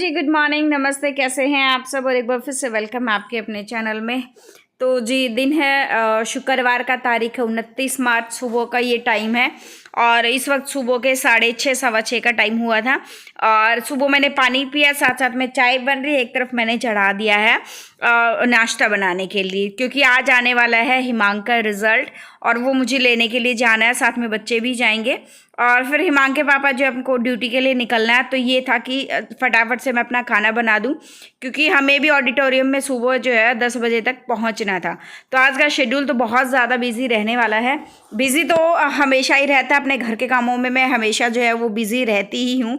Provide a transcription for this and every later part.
जी, good morning, नमस्ते। कैसे हैं आप सब? और एक बार फिर से वेलकम है आपके अपने चैनल में। तो जी, दिन है शुक्रवार का, तारीख है 29 मार्च। सुबह का ये टाइम है और इस वक्त सुबह के 6:30 सवा 6 का टाइम हुआ था। और सुबह मैंने पानी पिया, साथ साथ में चाय बन रही है। एक तरफ मैंने चढ़ा दिया है नाश्ता बनाने के लिए, क्योंकि आज आने वाला है हिमांक का रिजल्ट और वो मुझे लेने के लिए जाना है। साथ में बच्चे भी जाएंगे और फिर हिमांक के पापा जो हमको ड्यूटी के लिए निकलना है। तो ये था कि फटाफट से मैं अपना खाना बना दूं, क्योंकि हमें भी ऑडिटोरियम में सुबह जो है 10 बजे तक पहुंचना था। तो आज का शेड्यूल तो बहुत ज़्यादा बिजी रहने वाला है। बिजी तो हमेशा ही रहता है, अपने घर के कामों में मैं हमेशा जो है वो बिजी रहती ही हूँ।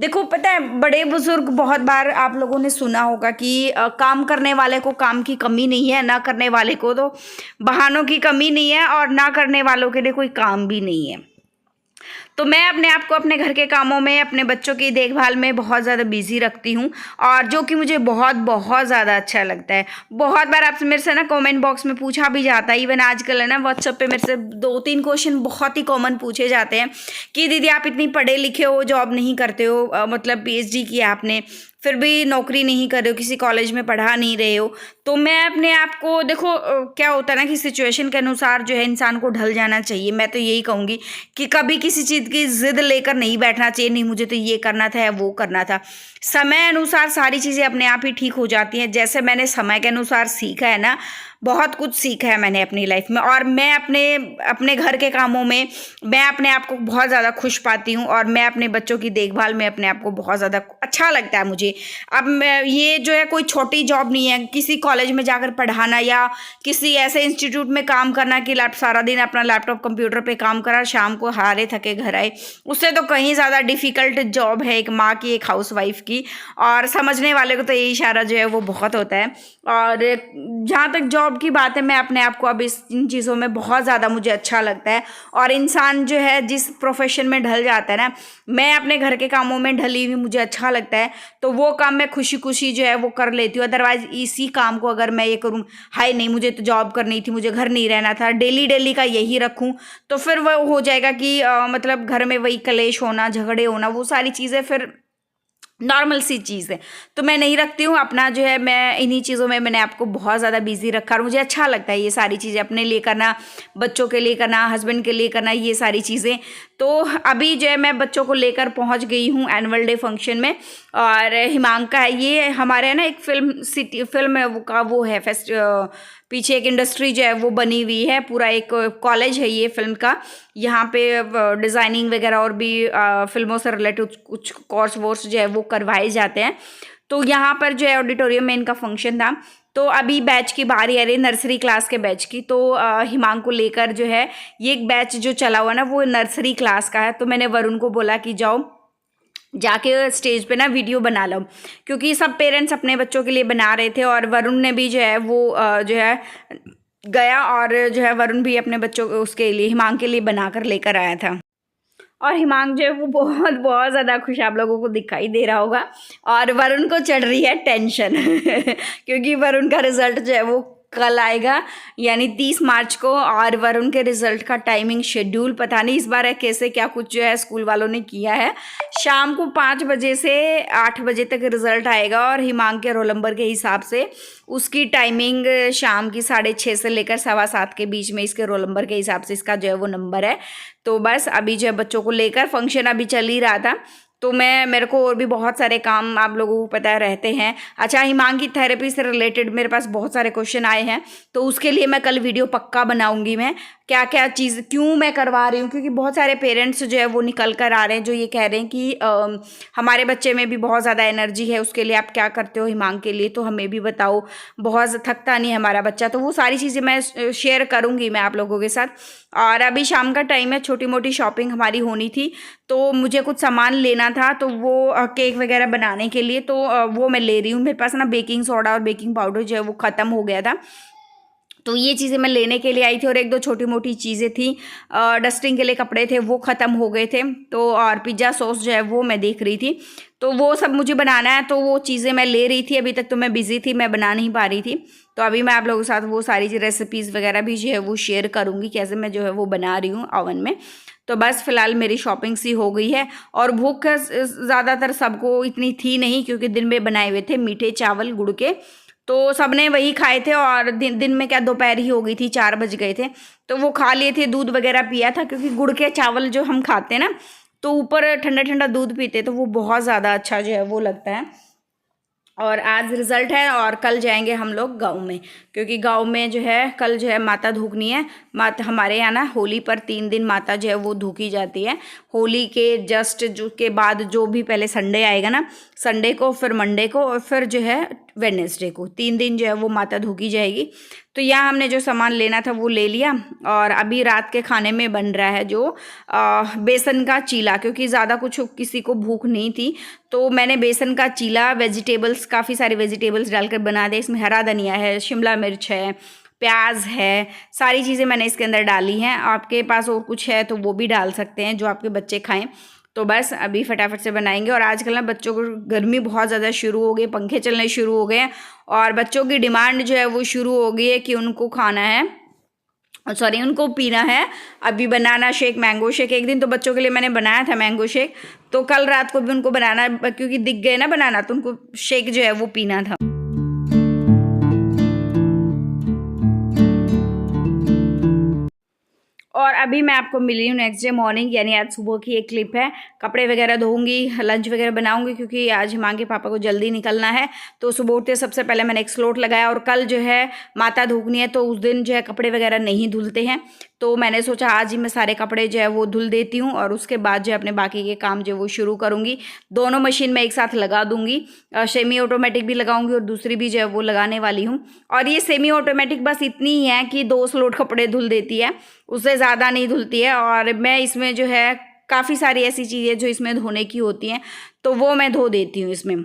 देखो, पता है, बड़े बुजुर्ग बहुत बार आप लोगों ने सुना होगा कि काम करने वाले को काम की कमी नहीं है, ना करने वाले को तो बहानों की कमी नहीं है, और ना करने वालों के लिए कोई काम भी नहीं है। तो मैं अपने आप को अपने घर के कामों में, अपने बच्चों की देखभाल में बहुत ज़्यादा बिजी रखती हूँ, और जो कि मुझे बहुत बहुत ज़्यादा अच्छा लगता है। बहुत बार आपसे मेरे से ना कमेंट बॉक्स में पूछा भी जाता है, इवन आजकल है ना व्हाट्सएप पे मेरे से 2-3 क्वेश्चन बहुत ही कॉमन पूछे जाते हैं कि दीदी आप इतनी पढ़े लिखे हो, जॉब नहीं करते हो, मतलब PhD किया आपने, फिर भी नौकरी नहीं कर रहे हो, किसी कॉलेज में पढ़ा नहीं रहे हो। तो मैं अपने आप को, देखो क्या होता है ना कि सिचुएशन के अनुसार जो है इंसान को ढल जाना चाहिए। मैं तो यही कहूँगी कि कभी किसी चीज़ की जिद लेकर नहीं बैठना चाहिए, नहीं मुझे तो ये करना था या वो करना था। समय अनुसार सारी चीज़ें अपने आप ही ठीक हो जाती हैं। जैसे मैंने समय के अनुसार सीखा है ना, बहुत कुछ सीखा है मैंने अपनी लाइफ में, और मैं अपने घर के कामों में मैं अपने आप को बहुत ज़्यादा खुश पाती हूँ, और मैं अपने बच्चों की देखभाल में अपने आप को बहुत ज़्यादा अच्छा लगता है मुझे। अब ये जो है कोई छोटी जॉब नहीं है, किसी कॉलेज में जाकर पढ़ाना या किसी ऐसे इंस्टीट्यूट में काम करना कि सारा दिन अपना लैपटॉप कंप्यूटर पे काम करा, शाम को हारे थके घर आए, उससे तो कहीं ज़्यादा डिफ़िकल्ट जॉब है एक माँ की, एक हाउसवाइफ की। और समझने वाले को तो ये इशारा जो है वो बहुत होता है। और जहाँ तक जॉब की बात है, मैं अपने आप को अब इन चीज़ों में बहुत ज़्यादा मुझे अच्छा लगता है। और इंसान जो है जिस प्रोफेशन में ढल जाता है ना, मैं अपने घर के कामों में ढली हुई, मुझे अच्छा लगता है, तो वो काम मैं खुशी खुशी जो है वो कर लेती हूँ। अदरवाइज इसी काम को अगर मैं ये करूँ, हाय नहीं मुझे तो जॉब करनी थी, मुझे घर नहीं रहना था, डेली डेली का यही रखूँ, तो फिर वो हो जाएगा कि मतलब घर में वही कलेश होना, झगड़े होना, वो सारी चीज़ें फिर नॉर्मल सी चीज़ है। तो मैं नहीं रखती हूँ अपना जो है, मैं इन्हीं चीज़ों में मैंने आपको बहुत ज़्यादा बिजी रखा, और मुझे अच्छा लगता है ये सारी चीज़ें अपने लिए करना, बच्चों के लिए करना, हस्बैंड के लिए करना, ये सारी चीज़ें। तो अभी जो है मैं बच्चों को लेकर पहुँच गई हूँ एनुअल डे फंक्शन में। और हिमांक का है, ये हमारे है ना एक फिल्म है, वो है पीछे एक इंडस्ट्री जो है वो बनी हुई है, पूरा एक कॉलेज है ये फिल्म का। यहाँ पे डिज़ाइनिंग वगैरह और भी फिल्मों से रिलेटेड कुछ कोर्स वोर्स जो है वो करवाए जाते हैं। तो यहाँ पर जो है ऑडिटोरियम में इनका फंक्शन था। तो अभी बैच की बारी आ रही है, नर्सरी क्लास के बैच की। तो हिमांक को लेकर जो है, ये एक बैच जो चला हुआ ना वो नर्सरी क्लास का है। तो मैंने वरुण को बोला कि जाओ जाके स्टेज पे ना वीडियो बना लो, क्योंकि सब पेरेंट्स अपने बच्चों के लिए बना रहे थे। और वरुण ने भी जो है वो जो है गया, और जो है वरुण भी अपने बच्चों को उसके लिए, हिमांक के लिए बनाकर लेकर आया था। और हिमांक जो है वो बहुत बहुत ज़्यादा खुश आप लोगों को दिखाई दे रहा होगा। और वरुण को चढ़ रही है टेंशन क्योंकि वरुण का रिजल्ट जो है वो कल आएगा, यानी 30 मार्च को। और वरुण के रिजल्ट का टाइमिंग शेड्यूल पता नहीं इस बार है कैसे, क्या कुछ जो है स्कूल वालों ने किया है। शाम को 5 बजे से 8 बजे तक रिजल्ट आएगा, और हिमांक के रोल नंबर के हिसाब से उसकी टाइमिंग शाम की 6:30 से लेकर 7:15 के बीच में, इसके रोल नंबर के हिसाब से इसका जो है वो नंबर है। तो बस अभी जो है बच्चों को लेकर फंक्शन अभी चल ही रहा था। तो मेरे को और भी बहुत सारे काम आप लोगों को पता रहते हैं। अच्छा, हिमांक की थेरेपी से रिलेटेड मेरे पास बहुत सारे क्वेश्चन आए हैं, तो उसके लिए मैं कल वीडियो पक्का बनाऊंगी। मैं क्या क्या चीज़ क्यों मैं करवा रही हूँ, क्योंकि बहुत सारे पेरेंट्स जो है वो निकल कर आ रहे हैं जो ये कह रहे हैं कि हमारे बच्चे में भी बहुत ज़्यादा एनर्जी है, उसके लिए आप क्या करते हो हिमांक के लिए, तो हमें भी बताओ, बहुत थकता नहीं है हमारा बच्चा। तो वो सारी चीज़ें मैं शेयर करूँगी मैं आप लोगों के साथ। और अभी शाम का टाइम है, छोटी मोटी शॉपिंग हमारी होनी थी, तो मुझे कुछ सामान लेना था, तो वो केक वगैरह बनाने के लिए, तो वो मैं ले रही हूँ। मेरे पास ना बेकिंग सोडा और बेकिंग पाउडर जो है वो ख़त्म हो गया था, तो ये चीज़ें मैं लेने के लिए आई थी। और 1-2 छोटी मोटी चीज़ें थी, डस्टिंग के लिए कपड़े थे वो ख़त्म हो गए थे, तो और पिज़्ज़ा सॉस जो है वो मैं देख रही थी। तो वो सब मुझे बनाना है, तो वो चीज़ें मैं ले रही थी। अभी तक तो मैं बिज़ी थी, मैं बना नहीं पा रही थी। तो अभी मैं आप लोगों के साथ वो सारी रेसिपीज़ वगैरह भी जो है वो शेयर करूँगी, कैसे मैं जो है वो बना रही हूँ ओवन में। तो बस फिलहाल मेरी शॉपिंग सी हो गई है, और भूख ज़्यादातर सबको इतनी थी नहीं, क्योंकि दिन में बनाए हुए थे मीठे चावल गुड़ के, तो सबने वही खाए थे। और दिन में क्या, दोपहर ही हो गई थी, 4 बज गए थे, तो वो खा लिए थे, दूध वगैरह पिया था। क्योंकि गुड़ के चावल जो हम खाते हैं ना, तो ऊपर ठंडा ठंडा दूध पीते, तो वो बहुत ज़्यादा अच्छा जो है वो लगता है। और आज रिज़ल्ट है, और कल जाएंगे हम लोग गाँव में, क्योंकि गाँव में जो है कल जो है माता धूकनी है। माता हमारे यहाँ ना होली पर 3 दिन माता जो है वो धूकी जाती है। होली के जस्ट जो के बाद जो भी पहले संडे आएगा ना, संडे को, फिर मंडे को, और फिर जो है वेडनेसडे को, 3 दिन जो है वो माता धूकी जाएगी। तो यहाँ हमने जो सामान लेना था वो ले लिया। और अभी रात के खाने में बन रहा है जो बेसन का चीला, क्योंकि ज़्यादा कुछ किसी को भूख नहीं थी, तो मैंने बेसन का चीला वेजिटेबल्स, काफ़ी सारे वेजिटेबल्स डालकर बना दिया। इसमें हरा धनिया है, शिमला मिर्च है, प्याज है, सारी चीज़ें मैंने इसके अंदर डाली हैं। आपके पास और कुछ है तो वो भी डाल सकते हैं, जो आपके बच्चे खाएं। तो बस अभी फटाफट से बनाएंगे। और आजकल ना बच्चों को गर्मी बहुत ज़्यादा शुरू हो गई, पंखे चलने शुरू हो गए हैं, और बच्चों की डिमांड जो है वो शुरू हो गई है कि उनको खाना है, सॉरी उनको पीना है अभी बनाना शेक, मैंगो शेक। एक दिन तो बच्चों के लिए मैंने बनाया था मैंगो शेक, तो कल रात को भी उनको बनाना, क्योंकि दिख गए ना बनाना, तो उनको शेक जो है वो पीना था। और अभी मैं आपको मिली हूँ नेक्स्ट डे मॉर्निंग, यानी आज सुबह की एक क्लिप है। कपड़े वगैरह धोऊंगी, लंच वगैरह बनाऊंगी, क्योंकि आज हिमांग के पापा को जल्दी निकलना है। तो सुबह उठते सबसे पहले मैंने एक स्लोट लगाया, और कल जो है माता धूकनी है, तो उस दिन जो है कपड़े वगैरह नहीं धुलते हैं। तो मैंने सोचा आज ही मैं सारे कपड़े जो है वो धुल देती हूँ, और उसके बाद जो है अपने बाकी के काम जो है वो शुरू करूँगी। दोनों मशीन में एक साथ लगा दूँगी, सेमी ऑटोमेटिक भी लगाऊंगी और दूसरी भी जो है वो लगाने वाली हूँ। और ये सेमी ऑटोमेटिक बस इतनी ही है कि 2 स्लोट कपड़े धुल देती है, उससे ज़्यादा नहीं धुलती है। और मैं इसमें जो है काफ़ी सारी ऐसी चीज़ें जो इसमें धोने की होती हैं, तो वो मैं धो देती हूँ इसमें।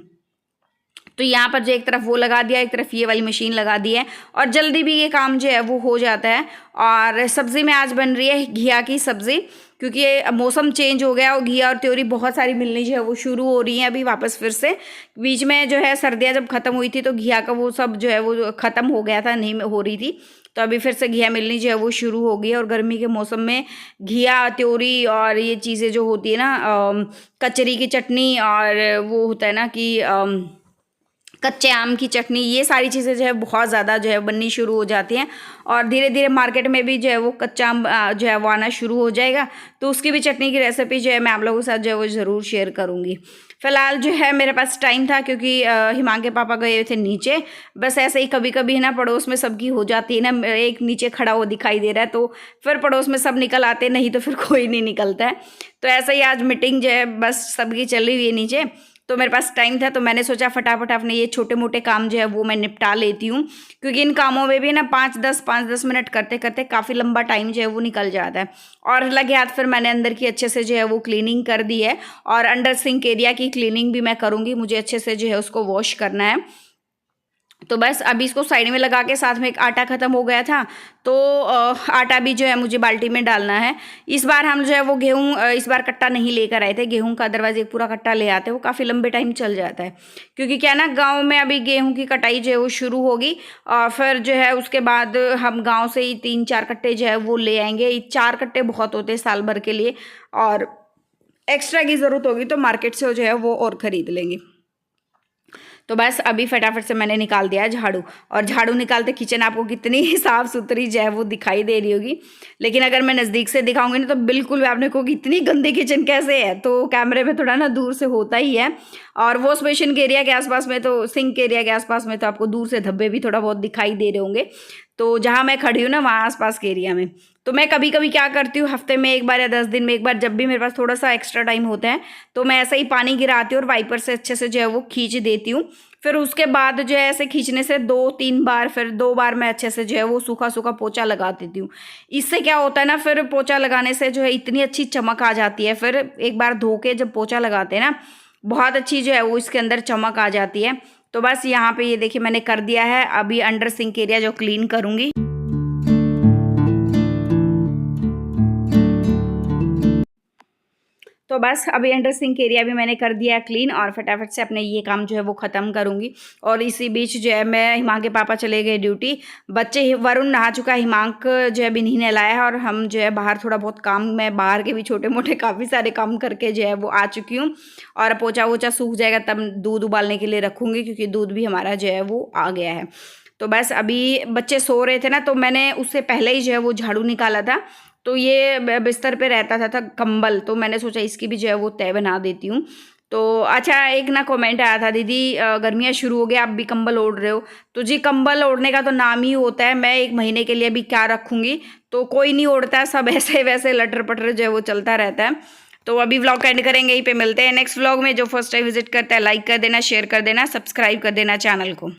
तो यहाँ पर जो एक तरफ वो लगा दिया, एक तरफ ये वाली मशीन लगा दी है, और जल्दी भी ये काम जो है वो हो जाता है। और सब्ज़ी में आज बन रही है घिया की सब्ज़ी, क्योंकि मौसम चेंज हो गया और घिया और त्योरी बहुत सारी मिलनी जो है वो शुरू हो रही है अभी वापस फिर से। बीच में जो है सर्दियाँ जब ख़त्म हुई थी, तो घिया का वो सब जो है वो ख़त्म हो गया था, नहीं हो रही थी। तो अभी फिर से घिया मिलनी जो है वो शुरू हो गई है। और गर्मी के मौसम में घिया, त्योरी और ये चीज़ें जो होती है ना, कचरी की चटनी, और वो होता है ना कि कच्चे आम की चटनी, ये सारी चीज़ें जो है बहुत ज़्यादा जो है बननी शुरू हो जाती हैं। और धीरे धीरे मार्केट में भी जो है वो कच्चा आम जो है वो आना शुरू हो जाएगा, तो उसकी भी चटनी की रेसिपी जो है मैं आप लोगों के साथ जो है वो ज़रूर शेयर करूँगी। फ़िलहाल जो है मेरे पास टाइम था, क्योंकि हिमांग के पापा गए थे नीचे। बस ऐसे ही कभी कभी है ना, पड़ोस में सबकी हो जाती है ना, एक नीचे खड़ा हुआ दिखाई दे रहा है, तो फिर पड़ोस में सब निकल आते, नहीं तो फिर कोई नहीं निकलता है। तो ऐसे ही आज मीटिंग जो है बस सबकी चली हुई है नीचे, तो मेरे पास टाइम था, तो मैंने सोचा फटाफट अपने ये छोटे मोटे काम जो है वो मैं निपटा लेती हूँ, क्योंकि इन कामों में भी ना 5-10 मिनट करते करते काफ़ी लंबा टाइम जो है वो निकल जाता है। और लगे हाथ फिर मैंने अंदर की अच्छे से जो है वो क्लीनिंग कर दी है, और अंडर सिंक एरिया की क्लीनिंग भी मैं करूँगी, मुझे अच्छे से जो है उसको वॉश करना है। तो बस अभी इसको साइड में लगा के, साथ में एक आटा ख़त्म हो गया था, तो आटा भी जो है मुझे बाल्टी में डालना है। इस बार हम जो है वो गेहूँ इस बार कट्टा नहीं लेकर आए थे, गेहूँ का अदरवाइज एक पूरा कट्टा ले आते हैं, वो काफ़ी लंबे टाइम चल जाता है। क्योंकि क्या ना, गाँव में अभी गेहूँ की कटाई जो है वो शुरू होगी, और फिर जो है उसके बाद हम गाँव से ही 3-4 कट्टे जो है वो ले आएंगे। 4 कट्टे बहुत होते हैं साल भर के लिए, और एक्स्ट्रा की ज़रूरत होगी तो मार्केट से जो है वो और ख़रीद लेंगे। तो बस अभी फटाफट से मैंने निकाल दिया है झाड़ू, और झाड़ू निकालते किचन आपको कितनी साफ़ सुथरी जो है वो दिखाई दे रही होगी, लेकिन अगर मैं नज़दीक से दिखाऊंगी ना तो बिल्कुल आपने को इतनी गंदी किचन कैसे है, तो कैमरे में थोड़ा ना दूर से होता ही है। और वॉश बेसिन के एरिया के आसपास में, तो सिंक एरिया के आसपास में तो आपको दूर से धब्बे भी थोड़ा बहुत दिखाई दे रहे होंगे। तो जहाँ मैं खड़ी हूँ ना, वहाँ आसपास के एरिया में, तो मैं कभी कभी क्या करती हूँ, हफ्ते में एक बार या 10 दिन में एक बार, जब भी मेरे पास थोड़ा सा एक्स्ट्रा टाइम होता है, तो मैं ऐसा ही पानी गिराती हूँ और वाइपर से अच्छे से जो है वो खींच देती हूँ। फिर उसके बाद जो है ऐसे खींचने से 2-3 बार, फिर 2 बार मैं अच्छे से जो है वो सूखा सूखा पोछा लगा देती हूँ। इससे क्या होता है ना, फिर पोछा लगाने से जो है इतनी अच्छी चमक आ जाती है। फिर एक बार धो के जब पोछा लगाते हैं ना, बहुत अच्छी जो है वो इसके अंदर चमक आ जाती है। तो बस यहाँ पे ये देखिए मैंने कर दिया है। अभी अंडर सिंक एरिया जो क्लीन करूँगी। तो बस अभी अंडर सिंक एरिया भी मैंने कर दिया क्लीन और फटाफट से अपने ये काम जो है वो ख़त्म करूँगी। और इसी बीच जो है मैं हिमांक के पापा चले गए ड्यूटी, बच्चे वरुण नहा चुका है, हिमांक जो है भी नहीं नहलाया है और हम जो है बाहर थोड़ा बहुत काम, मैं बाहर के भी छोटे मोटे काफ़ी सारे काम करके जो है वो आ चुकी हूँ। और पोछा वोछा सूख जाएगा तब दूध उबालने के लिए रखूँगी, क्योंकि दूध भी हमारा जो है वो आ गया है। तो बस अभी बच्चे सो रहे थे ना, तो मैंने उससे पहले ही जो है वो झाड़ू निकाला था। तो ये बिस्तर पे रहता था कंबल, तो मैंने सोचा इसकी भी जो है वो तय बना देती हूँ। तो अच्छा, एक ना कमेंट आया था, दीदी गर्मियाँ शुरू हो गया आप भी कंबल ओढ़ रहे हो। तो जी कंबल ओढ़ने का तो नाम ही होता है, मैं 1 महीने के लिए भी क्या रखूँगी, तो कोई नहीं ओढ़ता, सब ऐसे वैसे लटर पटर जो है वो चलता रहता है। तो अभी व्लॉग एंड करेंगे, यहीं पे मिलते हैं नेक्स्ट व्लॉग में। जो फर्स्ट टाइम विजिट करता है लाइक कर देना, शेयर कर देना, सब्सक्राइब कर देना चैनल को।